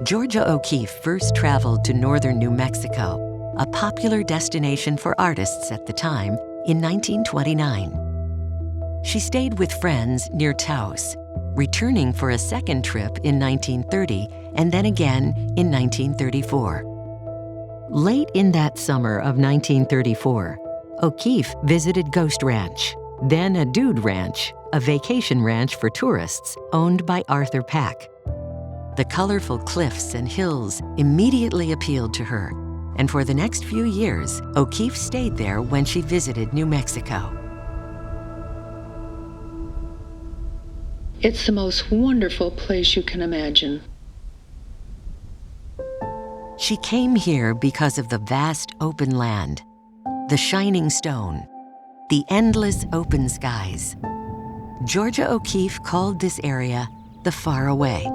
Georgia O'Keeffe first traveled to northern New Mexico, a popular destination for artists at the time, in 1929. She stayed with friends near Taos, returning for a second trip in 1930 and then again in 1934. Late in that summer of 1934, O'Keeffe visited Ghost Ranch, then a Dude Ranch, a vacation ranch for tourists owned by Arthur Pack. The colorful cliffs and hills immediately appealed to her, and for the next few years, O'Keeffe stayed there when she visited New Mexico. It's the most wonderful place you can imagine. She came here because of the vast open land, the shining stone, the endless open skies. Georgia O'Keeffe called this area the Far Away.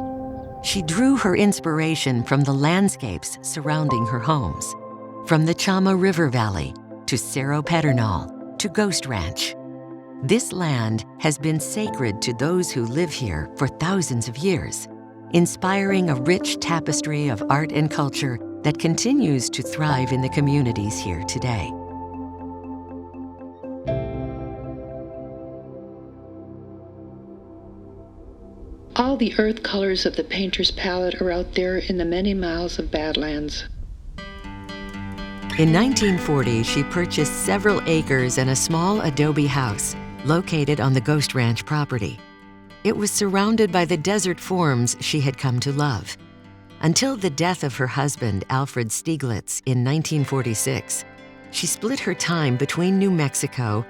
She drew her inspiration from the landscapes surrounding her homes, from the Chama River Valley to Cerro Pedernal to Ghost Ranch. This land has been sacred to those who live here for thousands of years, inspiring a rich tapestry of art and culture that continues to thrive in the communities here today. All the earth colors of the painter's palette are out there in the many miles of Badlands. In 1940, she purchased several acres and a small adobe house located on the Ghost Ranch property. It was surrounded by the desert forms she had come to love. Until the death of her husband, Alfred Stieglitz, in 1946, she split her time between New Mexico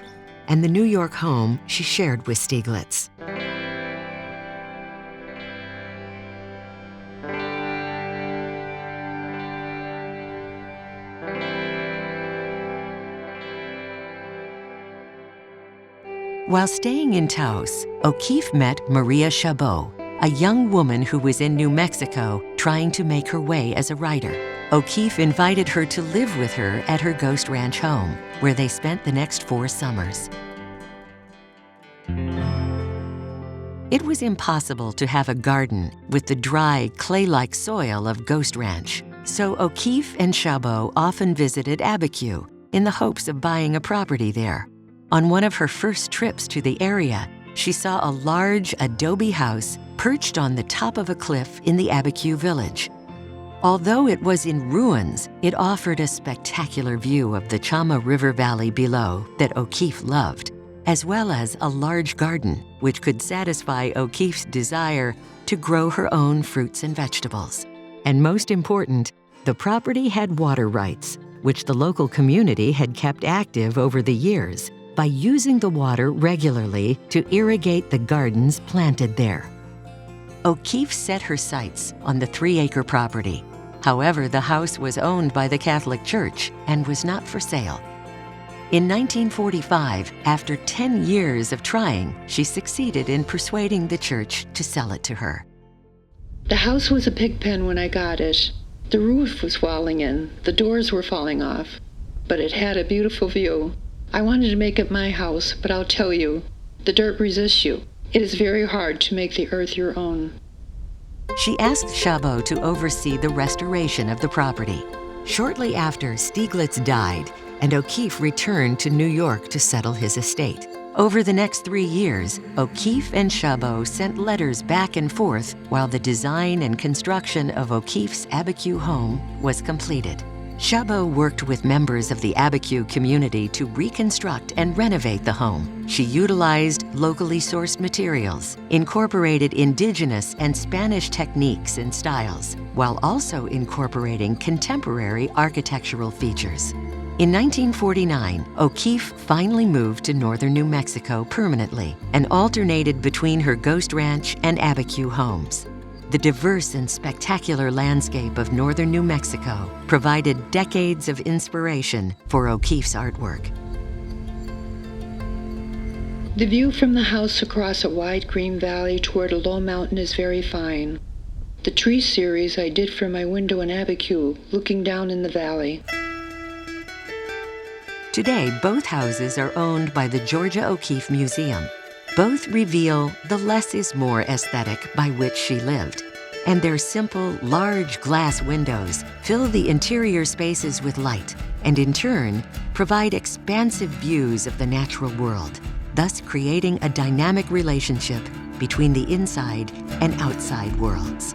and the New York home she shared with Stieglitz. While staying in Taos, O'Keeffe met Maria Chabot, a young woman who was in New Mexico trying to make her way as a writer. O'Keeffe invited her to live with her at her Ghost Ranch home, where they spent the next 4 summers. It was impossible to have a garden with the dry, clay-like soil of Ghost Ranch, so O'Keeffe and Chabot often visited Abiquiu in the hopes of buying a property there. On one of her first trips to the area, she saw a large adobe house perched on the top of a cliff in the Abiquiu village. Although it was in ruins, it offered a spectacular view of the Chama River Valley below that O'Keeffe loved, as well as a large garden which could satisfy O'Keeffe's desire to grow her own fruits and vegetables. And most important, the property had water rights, which the local community had kept active over the years by using the water regularly to irrigate the gardens planted there. O'Keeffe set her sights on the 3-acre property. However, the house was owned by the Catholic Church and was not for sale. In 1945, after 10 years of trying, she succeeded in persuading the church to sell it to her. The house was a pig pen when I got it. The roof was falling in, the doors were falling off, but it had a beautiful view. I wanted to make it my house, but I'll tell you, the dirt resists you. It is very hard to make the earth your own. She asked Chabot to oversee the restoration of the property. Shortly after, Stieglitz died, and O'Keeffe returned to New York to settle his estate. Over the next 3 years, O'Keeffe and Chabot sent letters back and forth while the design and construction of O'Keeffe's Abiquiu home was completed. Chabot worked with members of the Abiquiu community to reconstruct and renovate the home. She utilized locally sourced materials, incorporated indigenous and Spanish techniques and styles, while also incorporating contemporary architectural features. In 1949, O'Keeffe finally moved to northern New Mexico permanently and alternated between her Ghost Ranch and Abiquiu homes. The diverse and spectacular landscape of northern New Mexico provided decades of inspiration for O'Keeffe's artwork. The view from the house across a wide green valley toward a low mountain is very fine. The tree series I did from my window in Abiquiu, looking down in the valley. Today, both houses are owned by the Georgia O'Keeffe Museum. Both reveal the less is more aesthetic by which she lived. and their simple, large glass windows fill the interior spaces with light and, in turn, provide expansive views of the natural world, thus creating a dynamic relationship between the inside and outside worlds.